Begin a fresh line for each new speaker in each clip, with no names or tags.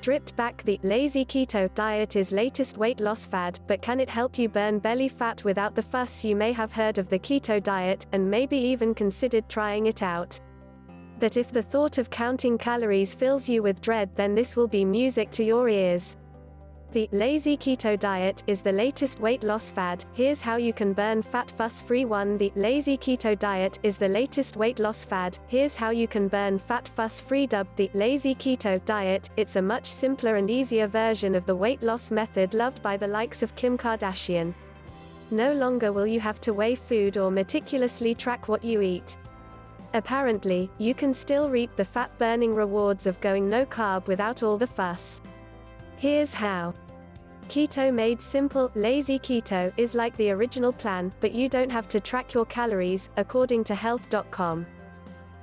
Stripped back, the lazy keto diet is latest weight loss fad, but can it help you burn belly fat without the fuss? You may have heard of the keto diet, and maybe even considered trying it out. But if the thought of counting calories fills you with dread, then this will be music to your ears. The lazy keto diet is the latest weight loss fad. Here's how you can burn fat fuss-free. 1. The lazy keto diet is the latest weight loss fad. Here's how you can burn fat fuss-free. Dubbed the lazy keto diet, it's a much simpler and easier version of the weight loss method loved by the likes of Kim Kardashian. No longer will you have to weigh food or meticulously track what you eat. Apparently, you can still reap the fat-burning rewards of going no-carb without all the fuss. Here's how. Keto made simple. Lazy keto is like the original plan, but you don't have to track your calories, according to health.com.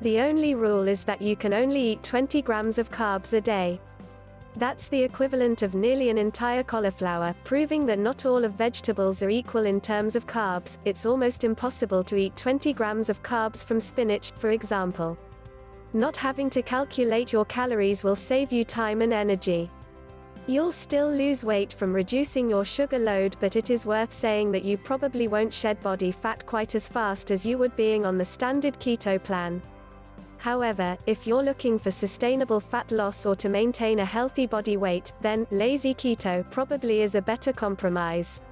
The only rule is that you can only eat 20 grams of carbs a day. That's the equivalent of nearly an entire cauliflower, proving that not all of vegetables are equal in terms of carbs. It's almost impossible to eat 20 grams of carbs from spinach, for example. Not having to calculate your calories will save you time and energy. You'll still lose weight from reducing your sugar load, but it is worth saying that you probably won't shed body fat quite as fast as you would being on the standard keto plan. However, if you're looking for sustainable fat loss or to maintain a healthy body weight, then lazy keto probably is a better compromise.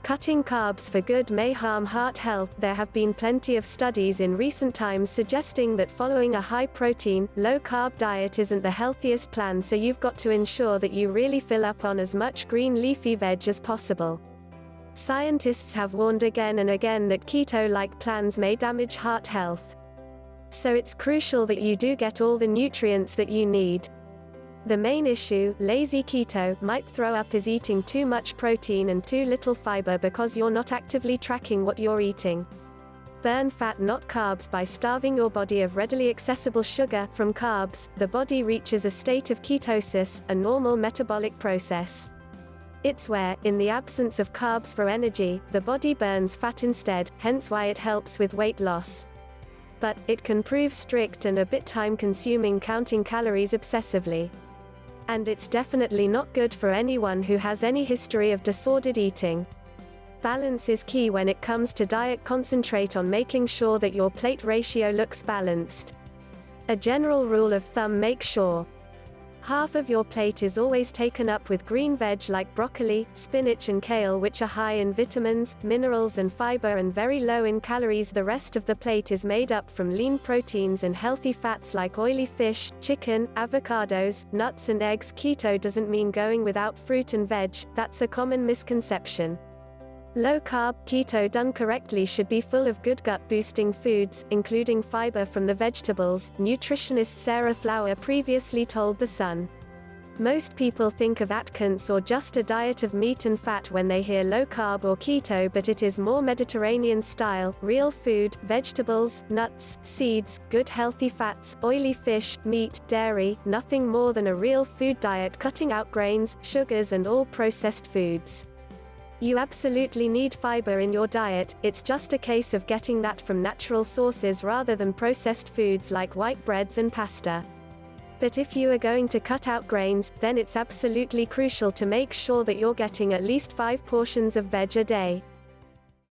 Cutting carbs for good may harm heart health. There have been plenty of studies in recent times suggesting that following a high-protein, low-carb diet isn't the healthiest plan, so you've got to ensure that you really fill up on as much green leafy veg as possible. Scientists have warned again and again that keto-like plans may damage heart health. So it's crucial that you do get all the nutrients that you need. The main issue, lazy keto, might throw up is eating too much protein and too little fiber because you're not actively tracking what you're eating. Burn fat, not carbs. By starving your body of readily accessible sugar from carbs, the body reaches a state of ketosis, a normal metabolic process. It's where, in the absence of carbs for energy, the body burns fat instead, hence why it helps with weight loss. But it can prove strict and a bit time-consuming counting calories obsessively. And it's definitely not good for anyone who has any history of disordered eating. Balance is key when it comes to diet. Concentrate on making sure that your plate ratio looks balanced. A general rule of thumb: make sure half of your plate is always taken up with green veg like broccoli, spinach and kale, which are high in vitamins, minerals and fiber and very low in calories. The rest of the plate is made up from lean proteins and healthy fats like oily fish, chicken, avocados, nuts and eggs. Keto doesn't mean going without fruit and veg. That's a common misconception. Low-carb keto done correctly should be full of good gut-boosting foods, including fiber from the vegetables, nutritionist Sarah Flower previously told The Sun. Most people think of Atkins or just a diet of meat and fat when they hear low-carb or keto, but it is more Mediterranean style: real food, vegetables, nuts, seeds, good healthy fats, oily fish, meat, dairy, nothing more than a real food diet, cutting out grains, sugars and all processed foods. You absolutely need fiber in your diet. It's just a case of getting that from natural sources rather than processed foods like white breads and pasta. But if you are going to cut out grains, then it's absolutely crucial to make sure that you're getting at least 5 portions of veg a day.